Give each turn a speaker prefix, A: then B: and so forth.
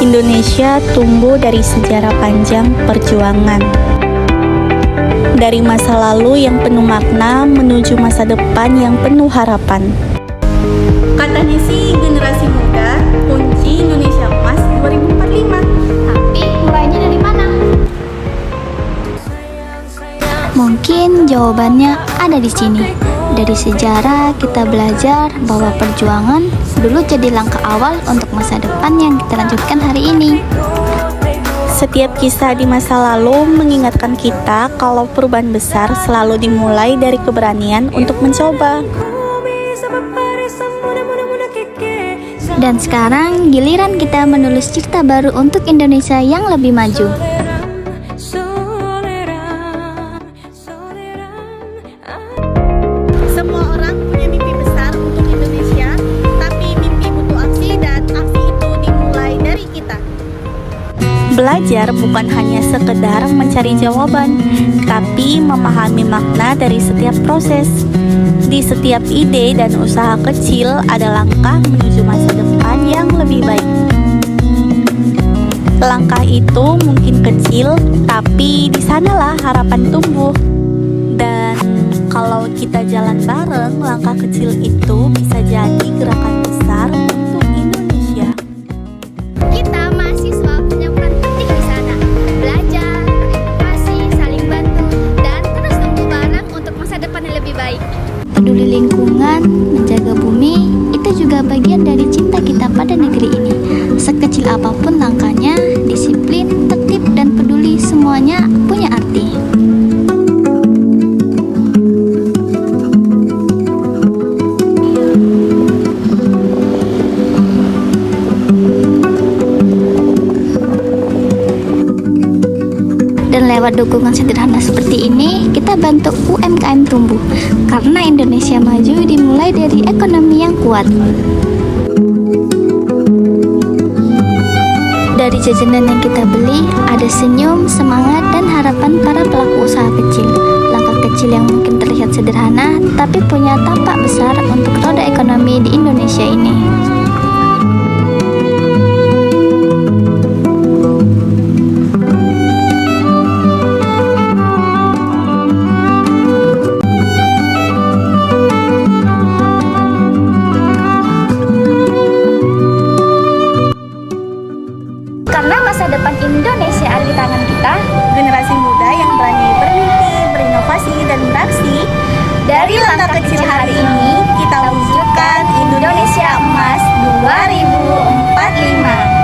A: Indonesia tumbuh dari sejarah panjang perjuangan. Dari masa lalu yang penuh makna menuju masa depan yang penuh harapan. Katanya sih generasi muda kunci Indonesia Emas 2045.
B: Tapi mulainya dari mana? Mungkin jawabannya ada di sini. Dari sejarah kita belajar bahwa perjuangan dulu jadi langkah awal untuk masa depan yang kita lanjutkan hari ini.
A: Setiap kisah di masa lalu mengingatkan kita kalau perubahan besar selalu dimulai dari keberanian untuk mencoba.
B: Dan sekarang giliran kita menulis cerita baru untuk Indonesia yang lebih maju.
A: Semua orang punya mimpi besar untuk Indonesia, tapi mimpi butuh aksi dan aksi itu dimulai dari kita. Belajar bukan hanya sekedar mencari jawaban, tapi memahami makna dari setiap proses. Di setiap ide dan usaha kecil ada langkah menuju masa depan yang lebih baik. Langkah itu mungkin kecil, tapi di sanalah harapan tumbuh. Dan kalau kita jalan bareng, langkah kecil itu bisa jadi gerakan besar untuk Indonesia.
B: Kita mahasiswa punya peran penting di sana. Belajar, berinovasi, saling bantu, dan terus tumbuh bareng untuk masa depan yang lebih baik. Peduli lingkungan, menjaga bumi, itu juga bagian dari cinta kita pada negeri ini. Sekecil apapun langkahnya, disiplin, tertib, dan peduli semuanya punya arti. Dan lewat dukungan sederhana seperti ini, kita bantu UMKM tumbuh. Karena Indonesia maju dimulai dari ekonomi yang kuat. Dari jajanan yang kita beli, ada senyum, semangat, dan harapan para pelaku usaha kecil. Langkah kecil yang mungkin terlihat sederhana, tapi punya dampak besar untuk roda ekonomi di Indonesia ini. Karena masa depan Indonesia ada di tangan kita,
A: Generasi muda yang berani bermimpi, berinovasi, dan beraksi.
B: dari langkah kecil hari ini,
A: kita wujudkan Indonesia Emas 2045.